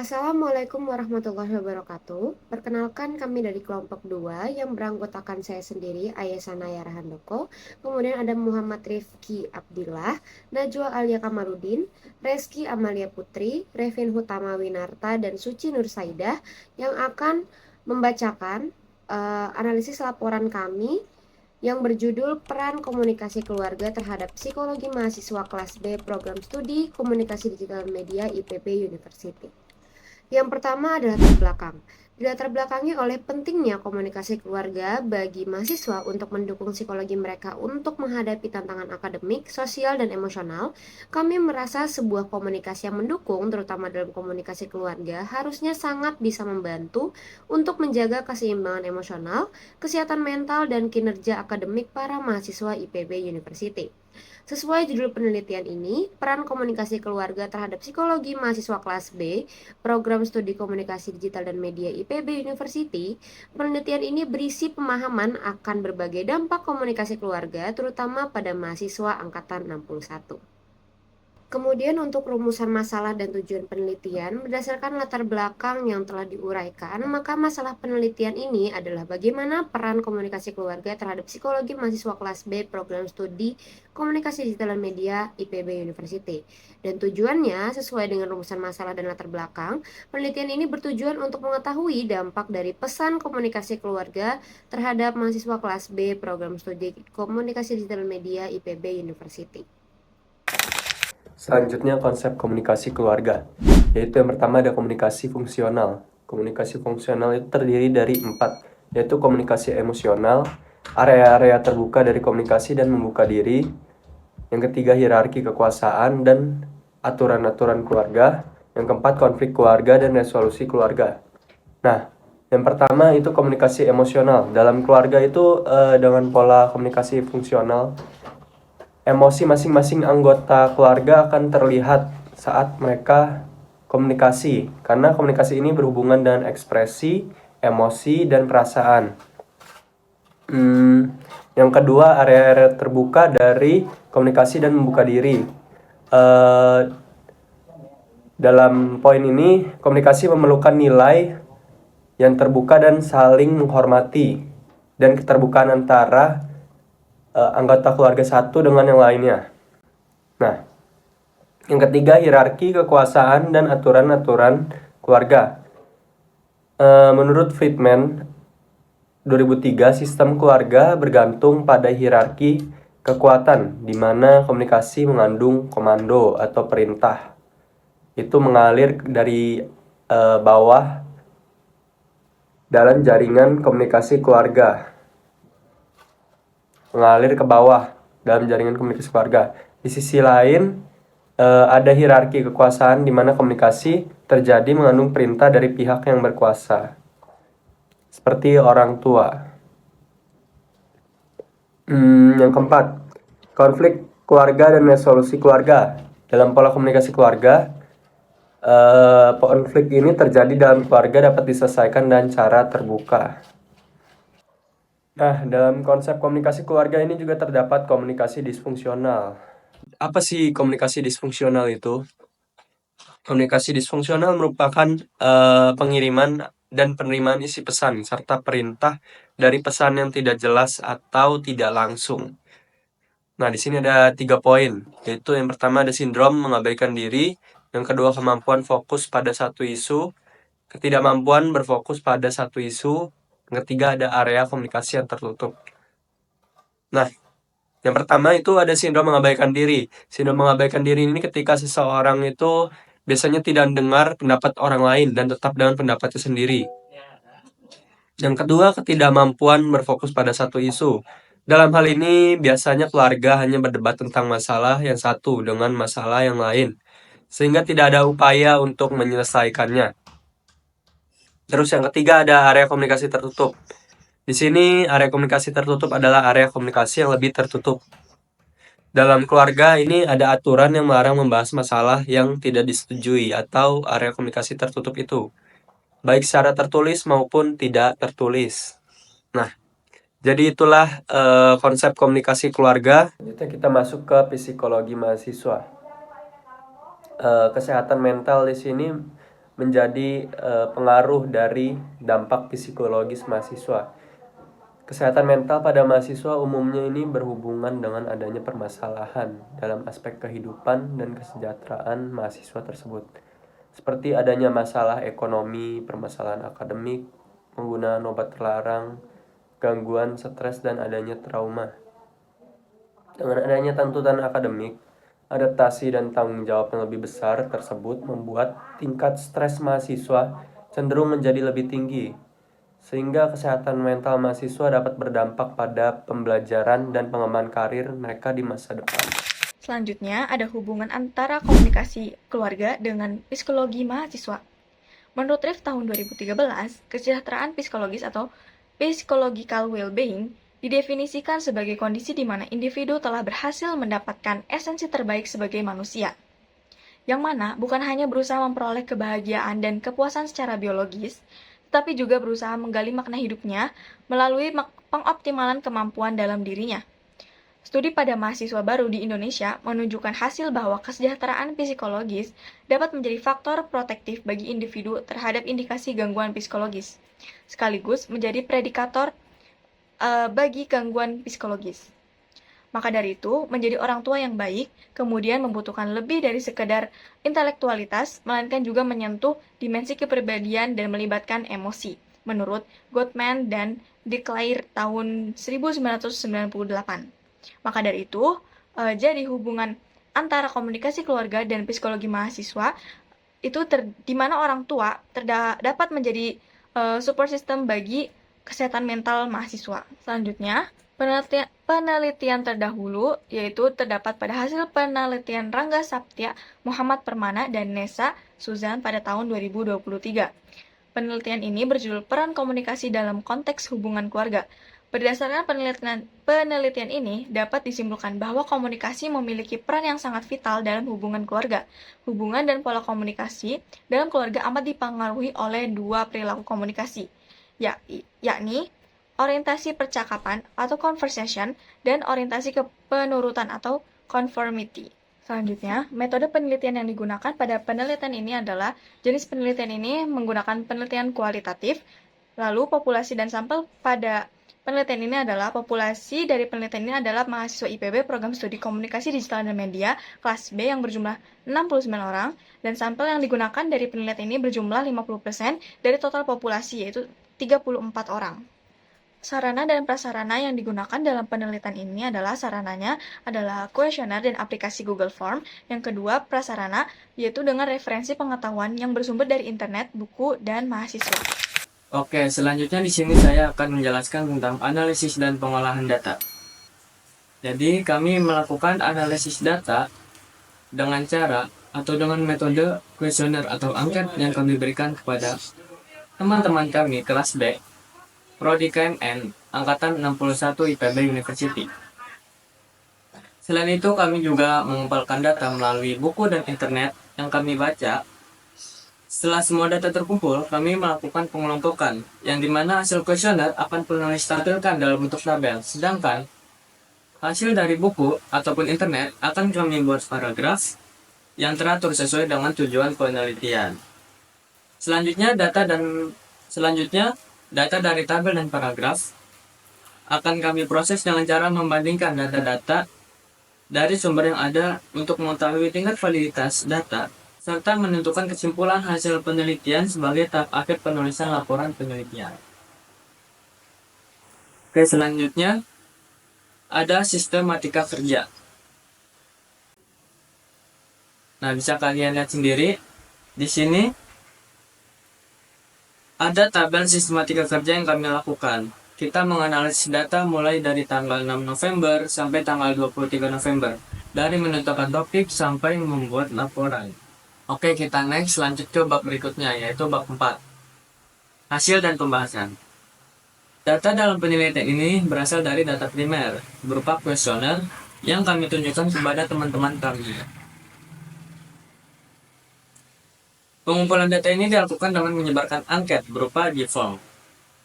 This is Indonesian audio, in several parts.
Assalamualaikum warahmatullahi wabarakatuh. Perkenalkan kami dari kelompok 2 yang beranggotakan saya sendiri, Ayesa Naya Rahandoko. Kemudian ada Muhammad Rifki Abdillah, Najwa Alia Kamarudin, Reski Amalia Putri, Revin Hutama Winarta, dan Suci Nur Saidah yang akan membacakan analisis laporan kami yang berjudul Peran Komunikasi Keluarga Terhadap Psikologi Mahasiswa Kelas B Program Studi Komunikasi Digital Media IPB University. Yang pertama adalah latar belakang. Dilatar belakangi oleh pentingnya komunikasi keluarga bagi mahasiswa untuk mendukung psikologi mereka untuk menghadapi tantangan akademik, sosial, dan emosional. Kami merasa sebuah komunikasi yang mendukung, terutama dalam komunikasi keluarga, harusnya sangat bisa membantu untuk menjaga keseimbangan emosional, kesehatan mental, dan kinerja akademik para mahasiswa IPB University. Sesuai judul penelitian ini, peran komunikasi keluarga terhadap psikologi mahasiswa kelas B, program studi komunikasi digital dan media IPB University, penelitian ini berisi pemahaman akan berbagai dampak komunikasi keluarga, terutama pada mahasiswa angkatan 61. Kemudian untuk rumusan masalah dan tujuan penelitian, berdasarkan latar belakang yang telah diuraikan, maka masalah penelitian ini adalah bagaimana peran komunikasi keluarga terhadap psikologi mahasiswa kelas B program studi komunikasi digital dan media IPB University. Dan tujuannya sesuai dengan rumusan masalah dan latar belakang, penelitian ini bertujuan untuk mengetahui dampak dari pesan komunikasi keluarga terhadap mahasiswa kelas B program studi komunikasi digital dan media IPB University. Selanjutnya konsep komunikasi keluarga, yaitu yang pertama ada komunikasi fungsional. Komunikasi fungsional itu terdiri dari 4, yaitu komunikasi emosional, area-area terbuka dari komunikasi dan membuka diri. Yang ketiga hierarki kekuasaan dan aturan-aturan keluarga. Yang keempat konflik keluarga dan resolusi keluarga. Nah, yang pertama itu komunikasi emosional. Dalam keluarga itu dengan pola komunikasi fungsional, emosi masing-masing anggota keluarga akan terlihat saat mereka komunikasi, karena komunikasi ini berhubungan dengan ekspresi, emosi, dan perasaan. Yang kedua, area-area terbuka dari komunikasi dan membuka diri. Dalam poin ini, komunikasi memerlukan nilai yang terbuka dan saling menghormati, dan keterbukaan antara anggota keluarga satu dengan yang lainnya. Nah, yang ketiga hierarki kekuasaan dan aturan-aturan keluarga. Menurut Friedman 2003, sistem keluarga bergantung pada hierarki kekuatan, di mana komunikasi mengandung komando atau perintah. Itu mengalir dari bawah dalam jaringan komunikasi keluarga. Mengalir ke bawah dalam jaringan komunikasi keluarga. Di sisi lain, ada hierarki kekuasaan di mana komunikasi terjadi mengandung perintah dari pihak yang berkuasa, seperti orang tua. Yang keempat, konflik keluarga dan resolusi keluarga. Dalam pola komunikasi keluarga, konflik ini terjadi dalam keluarga dapat diselesaikan dengan cara terbuka. Nah, dalam konsep komunikasi keluarga ini juga terdapat komunikasi disfungsional. Apa sih komunikasi disfungsional itu? Komunikasi disfungsional merupakan pengiriman dan penerimaan isi pesan serta perintah dari pesan yang tidak jelas atau tidak langsung. Nah, di sini ada 3 poin, yaitu yang pertama ada sindrom mengabaikan diri, yang kedua kemampuan fokus pada satu isu, ketidakmampuan berfokus pada satu isu, yang ketiga ada area komunikasi yang tertutup. Nah, yang pertama itu ada sindrom mengabaikan diri. Sindrom mengabaikan diri ini ketika seseorang itu biasanya tidak mendengar pendapat orang lain dan tetap dengan pendapatnya sendiri. Yang kedua, ketidakmampuan berfokus pada satu isu. Dalam hal ini, biasanya keluarga hanya berdebat tentang masalah yang satu dengan masalah yang lain, sehingga tidak ada upaya untuk menyelesaikannya. Terus yang ketiga ada area komunikasi tertutup. Di sini area komunikasi tertutup adalah area komunikasi yang lebih tertutup. Dalam keluarga ini ada aturan yang melarang membahas masalah yang tidak disetujui atau area komunikasi tertutup itu, baik secara tertulis maupun tidak tertulis. Nah, jadi itulah konsep komunikasi keluarga. Selanjutnya kita masuk ke psikologi mahasiswa. Kesehatan mental di sini menjadi pengaruh dari dampak psikologis mahasiswa. Kesehatan mental pada mahasiswa umumnya ini berhubungan dengan adanya permasalahan dalam aspek kehidupan dan kesejahteraan mahasiswa tersebut, seperti adanya masalah ekonomi, permasalahan akademik, penggunaan obat terlarang, gangguan stres, dan adanya trauma. Dengan adanya tuntutan akademik, adaptasi dan tanggung jawab yang lebih besar tersebut membuat tingkat stres mahasiswa cenderung menjadi lebih tinggi, sehingga kesehatan mental mahasiswa dapat berdampak pada pembelajaran dan pengembangan karir mereka di masa depan. Selanjutnya, ada hubungan antara komunikasi keluarga dengan psikologi mahasiswa. Menurut Riff tahun 2013, kesejahteraan psikologis atau psychological well-being didefinisikan sebagai kondisi di mana individu telah berhasil mendapatkan esensi terbaik sebagai manusia, yang mana bukan hanya berusaha memperoleh kebahagiaan dan kepuasan secara biologis, tetapi juga berusaha menggali makna hidupnya melalui pengoptimalan kemampuan dalam dirinya. Studi pada mahasiswa baru di Indonesia menunjukkan hasil bahwa kesejahteraan psikologis dapat menjadi faktor protektif bagi individu terhadap indikasi gangguan psikologis, sekaligus menjadi predikator bagi gangguan psikologis. Maka dari itu, menjadi orang tua yang baik kemudian membutuhkan lebih dari sekedar intelektualitas, melainkan juga menyentuh dimensi kepribadian dan melibatkan emosi, menurut Gottman dan De Cleyre tahun 1998. Maka dari itu, jadi hubungan antara komunikasi keluarga dan psikologi mahasiswa itu di mana orang tua dapat menjadi support system bagi kesehatan mental mahasiswa. Selanjutnya, penelitian terdahulu yaitu terdapat pada hasil penelitian Rangga Saptya, Muhammad Permana, dan Nessa Suzan pada tahun 2023. Penelitian ini berjudul Peran Komunikasi dalam Konteks Hubungan Keluarga. Berdasarkan penelitian ini, dapat disimpulkan bahwa komunikasi memiliki peran yang sangat vital dalam hubungan keluarga. Hubungan dan pola komunikasi dalam keluarga amat dipengaruhi oleh dua perilaku komunikasi, yakni orientasi percakapan atau conversation dan orientasi kepenurutan atau conformity. Selanjutnya, metode penelitian yang digunakan pada penelitian ini adalah jenis penelitian ini menggunakan penelitian kualitatif, lalu populasi dan sampel pada penelitian ini adalah populasi dari penelitian ini adalah mahasiswa IPB Program Studi Komunikasi Digital dan Media kelas B yang berjumlah 69 orang, dan sampel yang digunakan dari penelitian ini berjumlah 50% dari total populasi, yaitu 34 orang. Sarana dan prasarana yang digunakan dalam penelitian ini adalah sarananya adalah kuesioner dan aplikasi Google Form. Yang kedua, prasarana, yaitu dengan referensi pengetahuan yang bersumber dari internet, buku, dan mahasiswa. Oke, selanjutnya di sini saya akan menjelaskan tentang analisis dan pengolahan data. Jadi, kami melakukan analisis data dengan cara atau dengan metode kuesioner atau angket yang kami berikan kepada teman-teman kami kelas B, Prodi KMN, Angkatan 61 IPB University. Selain itu, kami juga mengumpulkan data melalui buku dan internet yang kami baca. Setelah semua data terkumpul, kami melakukan pengelompokan, yang dimana hasil kuesioner akan penulis tampilkan dalam bentuk tabel, sedangkan hasil dari buku ataupun internet akan kami buat paragraf yang teratur sesuai dengan tujuan penelitian. Selanjutnya, data dari tabel dan paragraf akan kami proses dengan cara membandingkan data-data dari sumber yang ada untuk mengetahui tingkat validitas data, serta menentukan kesimpulan hasil penelitian sebagai tahap akhir penulisan laporan penelitian. Oke, selanjutnya ada sistematika kerja. Nah, bisa kalian lihat sendiri di sini ada tabel sistematika kerja yang kami lakukan. Kita menganalisis data mulai dari tanggal 6 November sampai tanggal 23 November, dari menentukan topik sampai membuat laporan. Oke, kita next lanjut ke bab berikutnya, yaitu bab 4. Hasil dan pembahasan. Data dalam penelitian ini berasal dari data primer, berupa kuesioner yang kami tunjukkan kepada teman-teman kami. Pengumpulan data ini dilakukan dengan menyebarkan angket berupa G-form.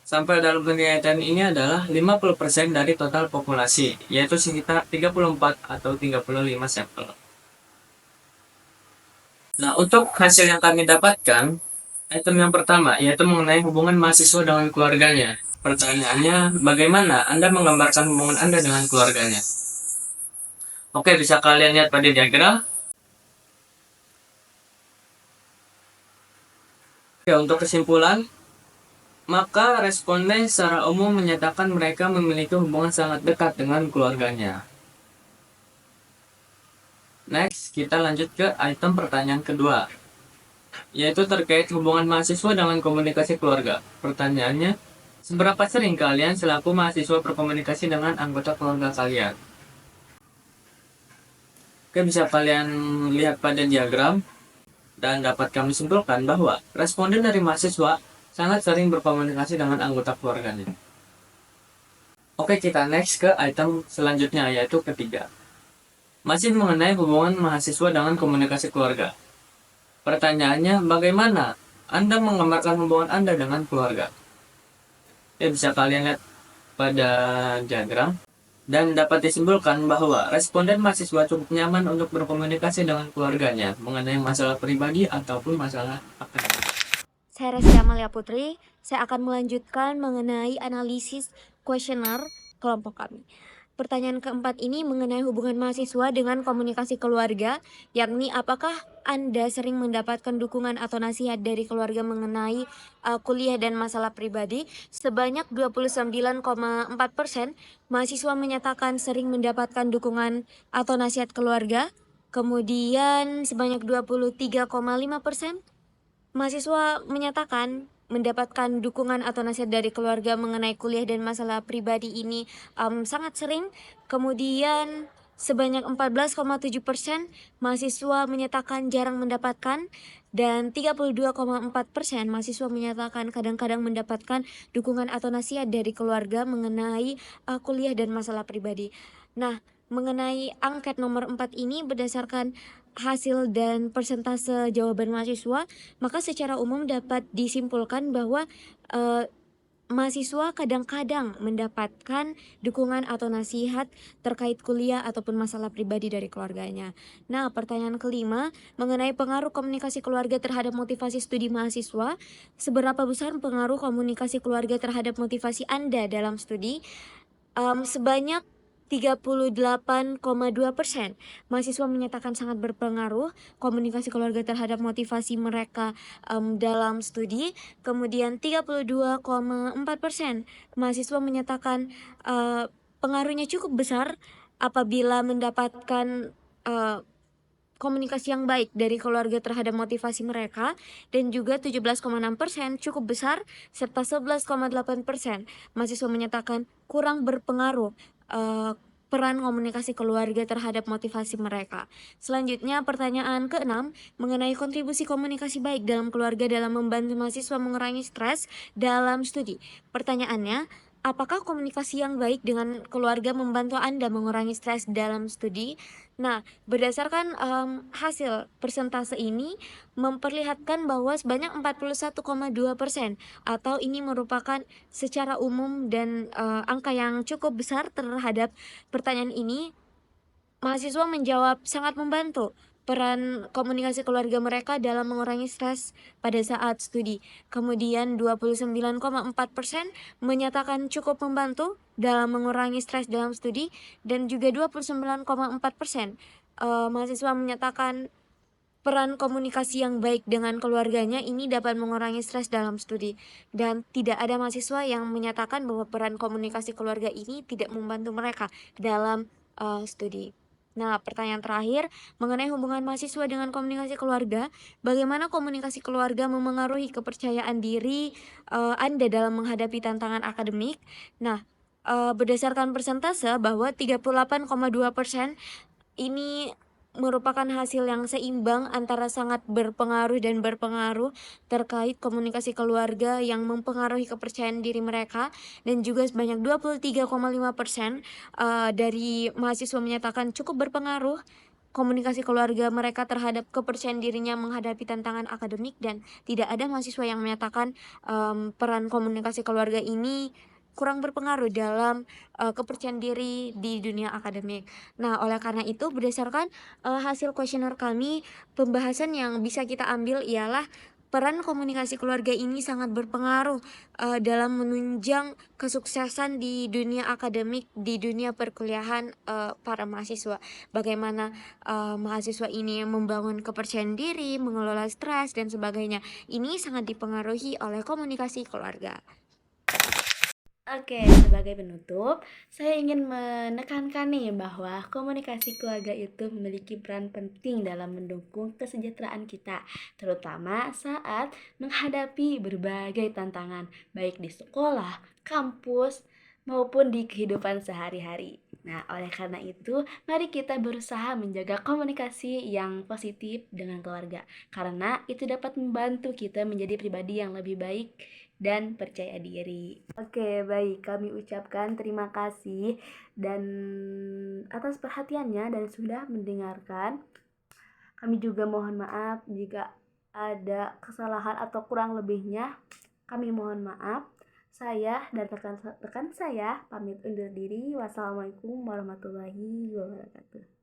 Sampel dalam penelitian ini adalah 50% dari total populasi, yaitu sekitar 34 atau 35 sampel. Nah, untuk hasil yang kami dapatkan, Item yang pertama yaitu mengenai hubungan mahasiswa dengan keluarganya. Pertanyaannya, bagaimana Anda menggambarkan hubungan Anda dengan keluarganya? Oke, bisa kalian lihat pada diagram. Oke, untuk kesimpulan, maka responden secara umum menyatakan mereka memiliki hubungan sangat dekat dengan keluarganya. Next, kita lanjut ke item pertanyaan kedua, yaitu terkait hubungan mahasiswa dengan komunikasi keluarga. Pertanyaannya, seberapa sering kalian selaku mahasiswa berkomunikasi dengan anggota keluarga kalian? Oke, bisa kalian lihat pada diagram, dan dapat kami simpulkan bahwa responden dari mahasiswa sangat sering berkomunikasi dengan anggota keluarganya. Oke, kita next ke item selanjutnya, yaitu ketiga. Masih mengenai hubungan mahasiswa dengan komunikasi keluarga. Pertanyaannya, bagaimana Anda menggambarkan hubungan Anda dengan keluarga? Ya, bisa kalian lihat pada diagram. Dan dapat disimpulkan bahwa responden mahasiswa cukup nyaman untuk berkomunikasi dengan keluarganya mengenai masalah pribadi ataupun masalah akademik. Saya Reski Amalia Putri, saya akan melanjutkan mengenai analisis kuesioner kelompok kami. Pertanyaan keempat ini mengenai hubungan mahasiswa dengan komunikasi keluarga, yakni apakah Anda sering mendapatkan dukungan atau nasihat dari keluarga mengenai kuliah dan masalah pribadi. Sebanyak 29,4% mahasiswa menyatakan sering mendapatkan dukungan atau nasihat keluarga. Kemudian sebanyak 23,5% mahasiswa menyatakan mendapatkan dukungan atau nasihat dari keluarga mengenai kuliah dan masalah pribadi ini sangat sering. Kemudian sebanyak 14,7% mahasiswa menyatakan jarang mendapatkan, dan 32,4% mahasiswa menyatakan kadang-kadang mendapatkan dukungan atau nasihat dari keluarga mengenai kuliah dan masalah pribadi. Nah, mengenai angket nomor 4 ini berdasarkan hasil dan persentase jawaban mahasiswa, maka secara umum dapat disimpulkan bahwa mahasiswa kadang-kadang mendapatkan dukungan atau nasihat terkait kuliah ataupun masalah pribadi dari keluarganya. Nah, pertanyaan kelima mengenai pengaruh komunikasi keluarga terhadap motivasi studi mahasiswa. Seberapa besar pengaruh komunikasi keluarga terhadap motivasi Anda dalam studi? Sebanyak 38,2% mahasiswa menyatakan sangat berpengaruh komunikasi keluarga terhadap motivasi mereka dalam studi. Kemudian 32,4% mahasiswa menyatakan pengaruhnya cukup besar apabila mendapatkan komunikasi yang baik dari keluarga terhadap motivasi mereka, dan juga 17,6% cukup besar, serta 11,8% mahasiswa menyatakan kurang berpengaruh peran komunikasi keluarga terhadap motivasi mereka. Selanjutnya, pertanyaan ke-6 mengenai kontribusi komunikasi baik dalam keluarga dalam membantu mahasiswa mengurangi stres dalam studi. Pertanyaannya, apakah komunikasi yang baik dengan keluarga membantu Anda mengurangi stres dalam studi? Nah, berdasarkan hasil persentase ini memperlihatkan bahwa sebanyak 41,2%, atau ini merupakan secara umum dan angka yang cukup besar terhadap pertanyaan ini, mahasiswa menjawab sangat membantu peran komunikasi keluarga mereka dalam mengurangi stres pada saat studi. Kemudian 29,4% menyatakan cukup membantu dalam mengurangi stres dalam studi, dan juga 29,4% mahasiswa menyatakan peran komunikasi yang baik dengan keluarganya ini dapat mengurangi stres dalam studi, dan tidak ada mahasiswa yang menyatakan bahwa peran komunikasi keluarga ini tidak membantu mereka dalam studi. Nah, pertanyaan terakhir mengenai hubungan mahasiswa dengan komunikasi keluarga, bagaimana komunikasi keluarga memengaruhi kepercayaan diri Anda dalam menghadapi tantangan akademik? Nah, berdasarkan persentase bahwa 38,2% ini merupakan hasil yang seimbang antara sangat berpengaruh dan berpengaruh terkait komunikasi keluarga yang mempengaruhi kepercayaan diri mereka, dan juga sebanyak 23,5% dari mahasiswa menyatakan cukup berpengaruh komunikasi keluarga mereka terhadap kepercayaan dirinya menghadapi tantangan akademik, dan tidak ada mahasiswa yang menyatakan peran komunikasi keluarga ini kurang berpengaruh dalam kepercayaan diri di dunia akademik. Nah, oleh karena itu berdasarkan hasil kuesioner kami, pembahasan yang bisa kita ambil ialah peran komunikasi keluarga ini sangat berpengaruh dalam menunjang kesuksesan di dunia akademik, di dunia perkuliahan para mahasiswa. Bagaimana mahasiswa ini membangun kepercayaan diri, mengelola stres dan sebagainya. Ini sangat dipengaruhi oleh komunikasi keluarga. Oke, sebagai penutup, saya ingin menekankan nih bahwa komunikasi keluarga itu memiliki peran penting dalam mendukung kesejahteraan kita, terutama saat menghadapi berbagai tantangan, baik di sekolah, kampus, maupun di kehidupan sehari-hari. Nah, oleh karena itu, mari kita berusaha menjaga komunikasi yang positif dengan keluarga, karena itu dapat membantu kita menjadi pribadi yang lebih baik dan percaya diri. Oke, baik. Kami ucapkan terima kasih dan atas perhatiannya dan sudah mendengarkan. Kami juga mohon maaf jika ada kesalahan atau kurang lebihnya. Kami mohon maaf. Saya dan rekan saya pamit undur diri. Wassalamualaikum warahmatullahi wabarakatuh.